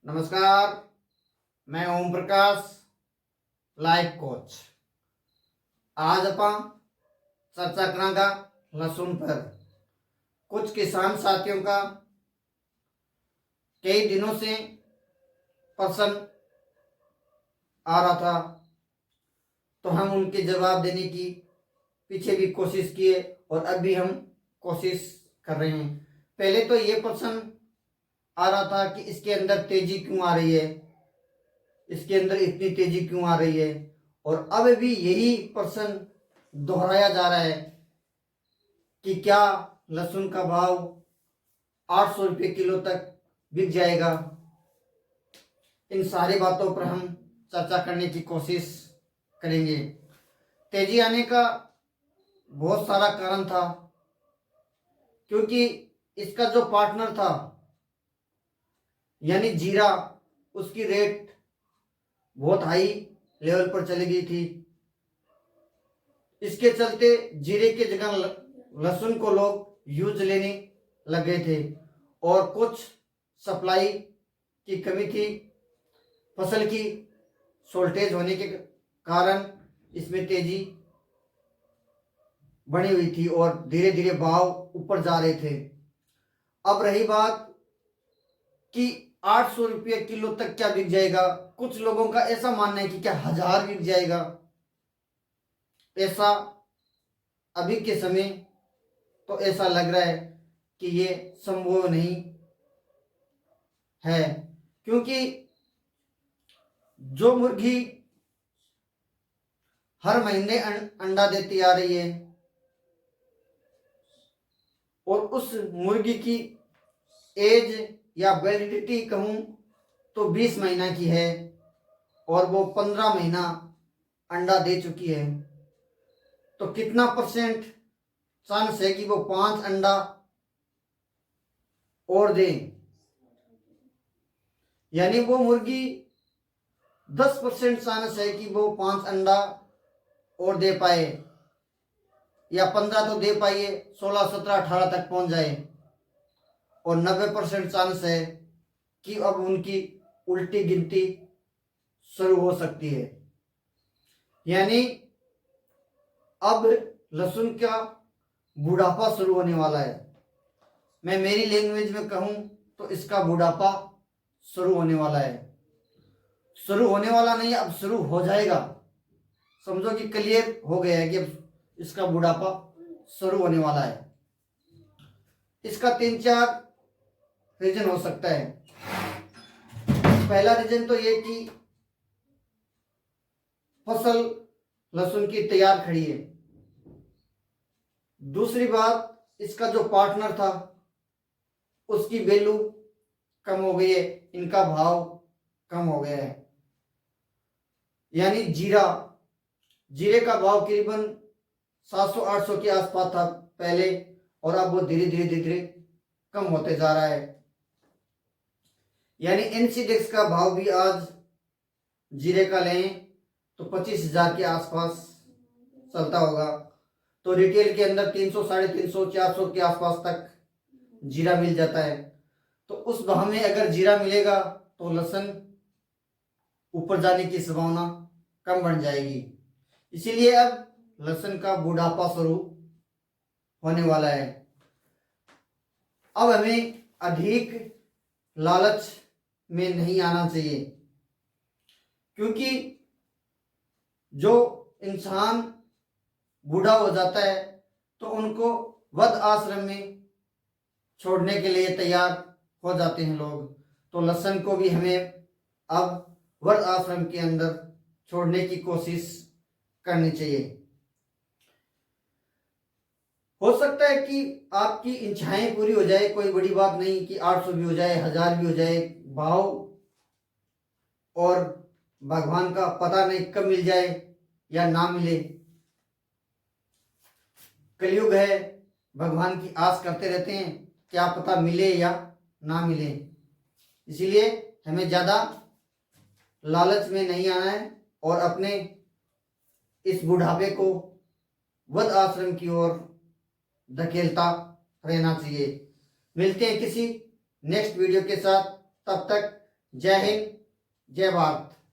नमस्कार, मैं Om Prakash life coach. आज अपन चर्चा करांगा लहसुन पर। कुछ किसान साथियों का कई दिनों से प्रश्न आ रहा था, तो हम उनके जवाब देने की पीछे भी कोशिश किए और अब भी हम कोशिश कर रहे हैं। पहले तो ये प्रश्न आ रहा था कि इसके अंदर तेजी क्यों आ रही है, इसके अंदर इतनी तेजी क्यों आ रही है, और अब भी यही प्रश्न दोहराया जा रहा है कि क्या लहसुन का भाव 800 रुपये किलो तक बिक जाएगा। इन सारी बातों पर हम चर्चा करने की कोशिश करेंगे। तेजी आने का बहुत सारा कारण था, क्योंकि इसका जो पार्टनर था यानी जीरा, उसकी रेट बहुत हाई लेवल पर चली गई थी। इसके चलते जीरे के जगह लहसुन को लोग यूज लेने लग गए थे और कुछ सप्लाई की कमी थी। फसल की शॉर्टेज होने के कारण इसमें तेजी बनी हुई थी और धीरे धीरे भाव ऊपर जा रहे थे। अब रही बात कि 800 रुपये किलो तक क्या बिक जाएगा। कुछ लोगों का ऐसा मानना है कि क्या 1000 बिक जाएगा। ऐसा अभी के समय तो ऐसा लग रहा है कि ये संभव नहीं है, क्योंकि जो मुर्गी हर महीने अंडा देती आ रही है और उस मुर्गी की एज या वैलिडिटी कहूं तो 20 महीना की है और वो 15 महीना अंडा दे चुकी है, तो कितना परसेंट चांस है कि वो 5 अंडा और दे। यानी वो मुर्गी 10% चांस है कि वो 5 अंडा और दे पाए, या 15 तो दे पाइए, 16, 17, 18 तक पहुंच जाए, और 90% चांस है कि अब उनकी उल्टी गिनती शुरू हो सकती है। यानी अब लहसुन का बुढ़ापा शुरू होने वाला है। मैं मेरी लैंग्वेज में कहूं तो इसका बुढ़ापा शुरू होने वाला है। शुरू होने वाला नहीं, अब शुरू हो जाएगा। समझो कि क्लियर हो गया है कि अब इसका बुढ़ापा शुरू होने वाला है। इसका 3-4 रीजन हो सकता है। पहला रीजन तो ये कि फसल लहसुन की तैयार खड़ी है। दूसरी बात, इसका जो पार्टनर था उसकी वैल्यू कम हो गई है, इनका भाव कम हो गया है। यानी जीरे का भाव करीबन 700-800 के आसपास था पहले, और अब वो धीरे धीरे कम होते जा रहा है। यानी एनसीडेक्स का भाव भी आज जीरे का लें तो 25,000 के आसपास चलता होगा। तो रिटेल के अंदर 300, 350, 400 के आसपास तक जीरा मिल जाता है। तो उस भाव में अगर जीरा मिलेगा तो लहसुन ऊपर जाने की संभावना कम बन जाएगी। इसीलिए अब लहसुन का बुढ़ापा शुरू होने वाला है। अब हमें अधिक लालच में नहीं आना चाहिए, क्योंकि जो इंसान बूढ़ा हो जाता है तो उनको वृद्ध आश्रम में छोड़ने के लिए तैयार हो जाते हैं लोग। तो लहसुन को भी हमें अब वृद्ध आश्रम के अंदर छोड़ने की कोशिश करनी चाहिए। हो सकता है कि आपकी इच्छाएं पूरी हो जाए, कोई बड़ी बात नहीं कि 800 भी हो जाए, 1000 भी हो जाए। भाव और भगवान का पता नहीं कब मिल जाए या ना मिले। कलयुग है, भगवान की आस करते रहते हैं, क्या पता मिले या ना मिले। इसीलिए हमें ज्यादा लालच में नहीं आना है और अपने इस बुढ़ापे को वृद्ध आश्रम की ओर धकेलता रहना चाहिए। मिलते हैं किसी नेक्स्ट वीडियो के साथ, तब तक जय हिंद, जय भारत।